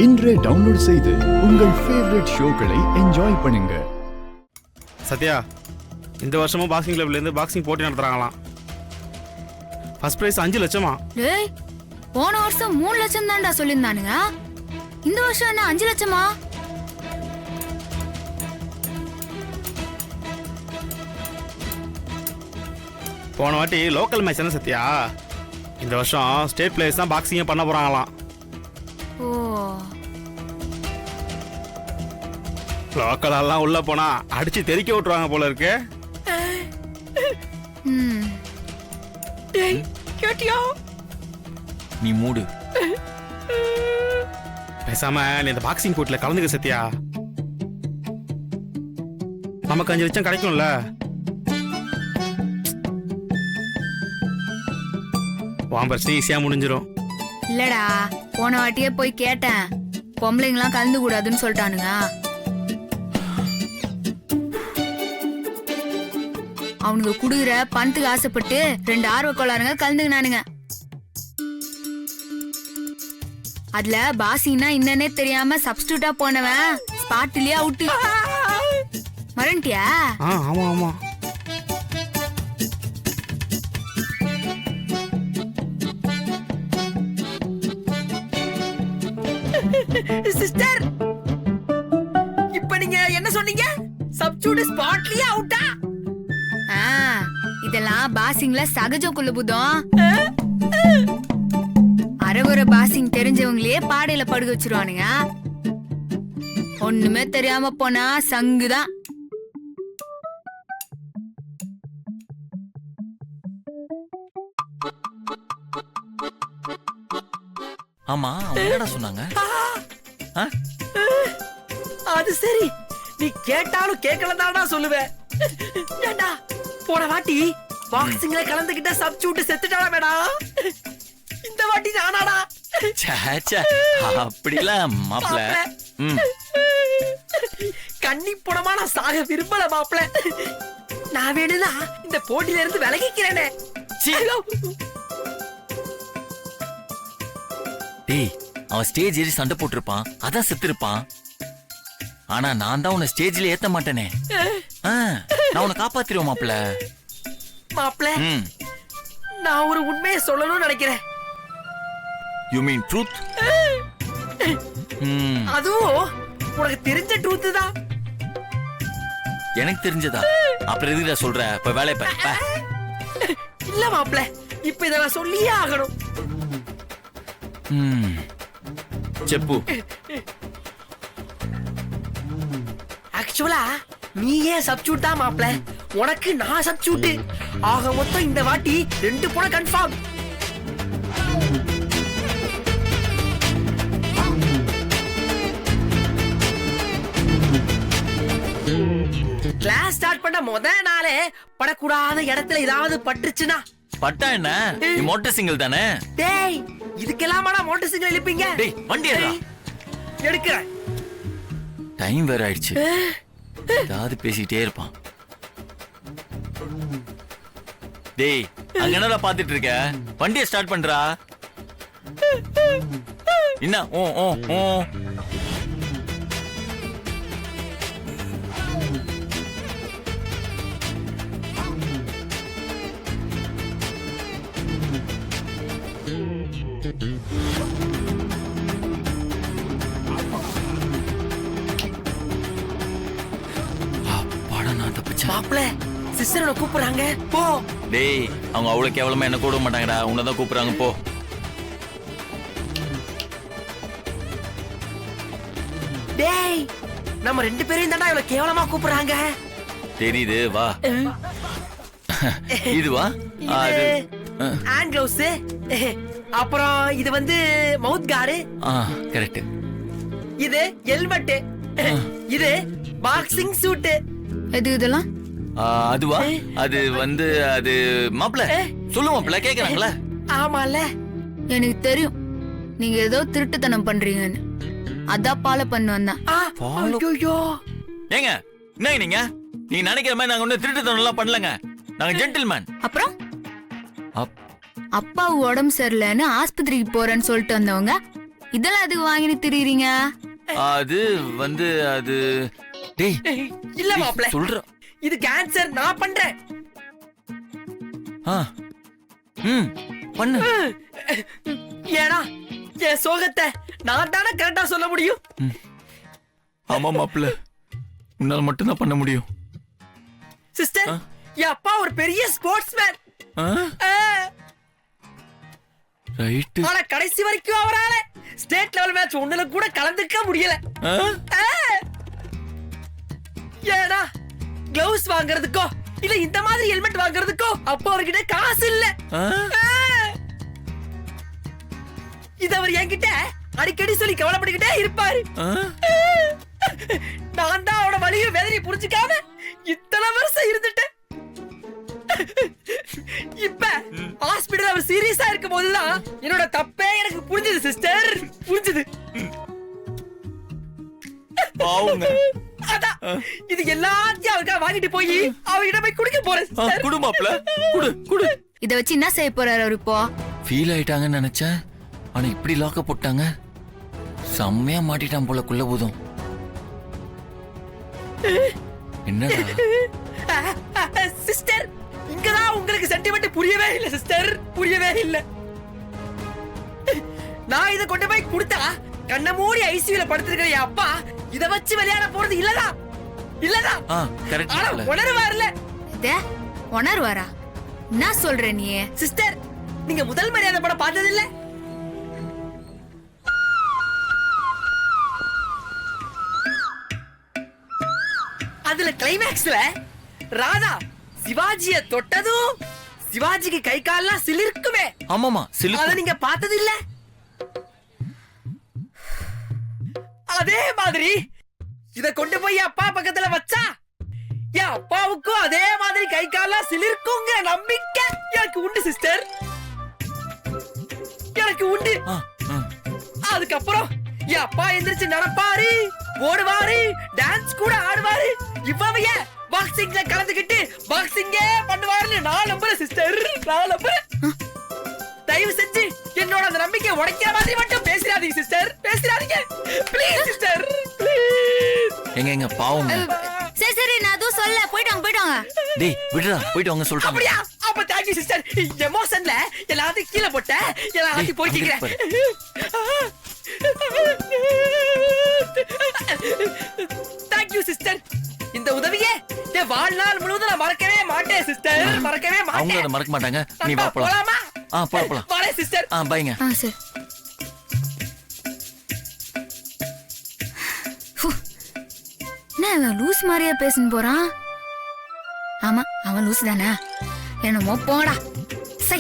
இன்றே டவுன்லோட் செய்து உங்கள் ஃபேவரட் ஷோக்களை என்ஜாய் பண்ணுங்க. சத்யா, இந்த வருஷமும் பாக்ஸிங் கிளப்ல இருந்து பாக்ஸிங் போட்டி நடத்துறாங்களாம். ஃபர்ஸ்ட் பிரைஸ் 5 லட்சமா? டேய், போன வருஷம் 3 லட்சம் தான்டா சொல்லிருந்தானுங்க. இந்த வருஷம் என்ன 5 லட்சமா? போன வாட்டி லோக்கல் மேட்ச் தானே சத்யா. இந்த வருஷம் ஸ்டேட் பிளேயர்ஸ் தான் பாக்ஸிங்கே பண்ண போறாங்களாம். ஓ, லோக்கல் எல்லாம் உள்ள போனா அடிச்சு தெறிக்க விட்டுருவாங்க போல இருக்கு. டேய் கேட்டியா? நீ மூடு. பேசாம நீ இந்த பாக்ஸிங் போட்டில கலந்துக்க சத்யா. நமக்கு 5 லட்சம் கிடைக்கும்ல. வாம்பர்ஸ் ஈஸியா முடிஞ்சிடும். இல்லடா, போன வாட்டியே போய் கேட்டேன், பொம்பளைங்களாம் கலந்து கூடாதுன்னு சொல்லிட்டானுங்க. அவனுக்கு குடுக்குற பணத்துக்கு ஆசைப்பட்டு 2 ஆர்வ கோளாறுங்க கலந்துக்கினானுங்க. அதுல பாசிங்கன்னா என்னன்னே தெரியாம சப்ஸ்டியூட்டா போனவன் ஸ்பாட்லயே அவுட்டு. மறந்துட்டியா? ஆமா ஆமா. சிஸ்டர், இப்ப நீங்க என்ன சொன்னீங்க? சப்ஸ்டியூட் ஸ்பாட்லயே அவுட்டா? இதெல்லாம் பாசிங்ல சகஜக்குள்ள புதம். அரகுர பாசிங் தெரிஞ்சவங்களே பாடையில படுக்க வச்சிருவானுங்க. ஒண்ணுமே தெரியாம போனா சங்குதான். ஆமா, அவங்க என்னடா சொன்னாங்க? அது சரி, நீ கேட்டாலும் கேட்கலதாடா சொல்லுவேன். ஏண்டா போன வாட்டி பாக்ஸிங்ல கலந்துகிட்ட சப்ஸ்டியூட் செத்துட்டாடா மேடம். இந்த வாட்டி நானாடா? அப்படிலாம் மாப்ள. கண்ணி புடமா நான் சாக விரும்பல மாப்ள. நான் வேணும்னா இந்த போட்டியில இருந்து விலகிக்கிறேனே. டேய், அவன் ஸ்டேஜ் ஏறி சண்டை போட்டிருப்பான், அதான் செத்துருப்பான். ஆனா நான் தான் உன்னை ஸ்டேஜ்ல ஏத்த மாட்டேனே. நான் உன்னை காப்பாத்திருவேன் மாப்ள. மாப்ள, நான் ஒரு உண்மையை சொல்லணும்னு நினைக்கிறேன். You mean truth? அதுவும் உனக்கு தெரிஞ்ச ட்ரூத் தான். எனக்கு தெரிஞ்சதா? அப்புறம் எதுக்குடா சொல்ற? இப்ப வேலைய பாரு. இல்ல மாப்ள, இப்ப இத நான் சொல்லியே ஆகணும். செப்பு. ஆக்சுவலா நீ ஏன் சப்ஸ்டியூட் தான் மாப்ள, உனக்கு நான் சப்ஸ்டியூட். ஆக மொத்தம் இந்த வாட்டி 2 போன கன்ஃபார்ம். கிளாஸ் ஸ்டார்ட் பண்ண முதல் நாளே படக்கூடாத இடத்துல ஏதாவது பட்டுச்சுன்னா? பட்டா என்ன? நீ மோட்டார் சிங்கிள் தானே? டேய், இதுக்கெல்லாமாடா மோட்டார் சிங்கிள் இழுப்பீங்க? டேய், வண்டி எடுக்கிறேன். டைம் வேற ஆயிடுச்சு. ஏதாவது பேசிக்கிட்டே இருப்பான். டேய், அங்க என்னடா பாத்துட்டு இருக்க? வண்டியை ஸ்டார்ட் பண்றா. என்ன? ஓ ஓ ஓ. மாப்ள, சிஸ்டரை கூப்பிடுறாங்க, போ. டேய், அவங்க அவ்வளவு கேவலமா என்ன கூட மாட்டாங்கடா, உன்னதான் கூப்பிடுறாங்க, போ. டேய், நம்ம 2 பேரையும் தான்டா இவ்வளவு கேவலமா கூப்பிடுறாங்க. தெரியுது, வா. இதுவா? Hand gloves. அப்புறம் இது வந்து மவுத் கார்டு. கரெக்ட். இது ஹெல்மெட். இது பாக்ஸிங் சூட். எது இதெல்லாம்? அதுவா? அது வந்து அது மாப்ள சொல்லு மாப்ள, கேக்குறாங்களா? ஆமால, எனக்கு தெரியும் நீங்க ஏதோ திருட்டுத்தனம் பண்றீங்கன்னு. அதான் ஃபாலோ பண்ண வந்தேன். ஐயோ, ஏங்க என்ன நீங்க? நீ நினைக்கிற மாதிரி நாங்க ஒன்னும் திருட்டுத்தனம் எல்லாம் பண்ணலங்க. நாங்க ஜென்டில்மேன். அப்புறம் அப்பா உடம்பு சரியில்லைன்னு ஆஸ்பத்திரிக்கு போறேன்னு சொல்லிட்டு வந்தவங்க இதெல்லாம் அதுக்கு வாங்கிட்டு திரியுறீங்க? அது வந்து அது டேய் இல்ல மாப்ள, சொல்ற. இது கேன்சர் நான் பண்றேன். ஆ ம் பண்ணு. ஏடா என் சோகத்தை நான் தானே கரெக்டா சொல்ல முடியும். ஆமா மாப்பிள்ள, உன்னால மட்டும் தான் பண்ண முடியும். சிஸ்டர், என் அப்பா ஒரு பெரிய ஸ்போர்ட்ஸ்மேன். ரைட். ஆனா கடைசி வரைக்கும் அவரால ஸ்டேட் லெவல் மேட்ச் ஒண்ணுல கூட கலந்துக்க முடியல. ஏடா கிளவுஸ் வாங்குறதுக்கோ இல்ல இந்த மாதிரி ஹெல்மெட் வாங்குறதுக்கோ அப்பா அவர்கிட்ட காசு இல்ல. இது அவர் என்கிட்ட அடிக்கடி சொல்லி கவலைப்பட்டுக்கிட்டே இருப்பாரு. நான் தான் அவனோட வலியும் வேதனையை புரிஞ்சுக்காம இத்தனை வருஷம் இருந்துட்டேன். இப்ப ஹாஸ்பிடல் அவர் சீரியஸா இருக்கும் போதுதான் என்னோட தப்பே எனக்கு புரிஞ்சது சிஸ்டர், புரிஞ்சது. அதான் இது எல்லாத்தையும் அவருக்காக வாங்கிட்டு போய் அவர்கிட்ட போய் குடிக்க போறேன். குடு மாப்பிள்ள, குடு குடு. இத வச்சு என்ன செய்ய போறாரு அவர் இப்போ? ஃபீல் ஆயிட்டாங்கன்னு நினைச்சேன், ஆனா இப்படி லாக்க போட்டாங்க. செம்மையா மாட்டிட்டான் போல குள்ள பூதம். என்னடா சிஸ்டர், இங்கதான் உங்களுக்கு சென்டிமெண்ட் புரியவே இல்ல சிஸ்டர், புரியவே இல்ல. நான் இத கொண்டு போய் கொடுத்தா கண்ண மூடி ஐசியூல படுத்திருக்கிற என் அப்பா இத வச்சு விளையாட போறது இல்லதான், இல்லதான். ஆனா உணர்வார்ல. உணர்வாரா? என்ன சொல்ற நீ? சிஸ்டர், நீங்க முதல் மரியாதை படம் பார்த்தது இல்ல? அதுல கிளைமேக்ஸ்ல ராதா சிவாஜிய தொட்டதும் சிவாஜிக்கு கை கால்லாம் சிலிர்க்குமே. ஆமாமா, அத நீங்க பார்த்தது இல்ல? அதே மாதிரி இத கொண்டு போய் அப்பா பக்கத்துல வச்சா என் அப்பாவுக்கும் அதே மாதிரி கை கால்லாம் சிலிர்க்குங்கிற நம்பிக்கை எனக்கு உண்டு சிஸ்டர், எனக்கு உண்டு. அதுக்கப்புறம் என் அப்பா எந்திரிச்சு நடப்பாரு, ஓடுவாரு, டான்ஸ் கூட ஆடுவாரு. இவ்வளவு பாக்ஸிங்ல கலந்துக்கிட்டு பாக்ஸிங்கே பண்ணுவாருன்னு நான் நம்புறேன் சிஸ்டர், நான் நம்புறேன். தயவு செஞ்சு என்னோட அந்த நம்பிக்கை உடைக்கிற மாதிரி மட்டும் பேசிராதீங்க சிஸ்டர், பேசிராதீங்க ப்ளீஸ் சிஸ்டர், ப்ளீஸ். எங்க பாவங்க. சரி சரி, நான் அதுவும் சொல்ல. போயிட்டாங்க போயிட்டாங்க. டேய் விடுடா, போயிட்டு வாங்க சொல்லிட்டாங்க. அப்படியா? அப்ப தேங்க் யூ சிஸ்டர். எமோஷன்ல எல்லாத்தையும் கீழே போட்ட எல்லாத்தையும் போய்க்கிறேன். Thank you sister. இந்த உதவியே என் வாழ்நாள் முழுவதும் நான் மறக்கவே மாட்டேன் சிஸ்டர், மறக்கவே மாட்டேன். அவங்க அதை மறக்க மாட்டாங்க. நீ வா போலாம். போலாமா? போலாம். வாடே சிஸ்டர். பைங்க. சரி. என்ன அவன் லூஸ் மாதிரியா பேசின்னு போறான்? ஆமா, அவன் லூஸ் தானே. என்னமோ போடா. சை.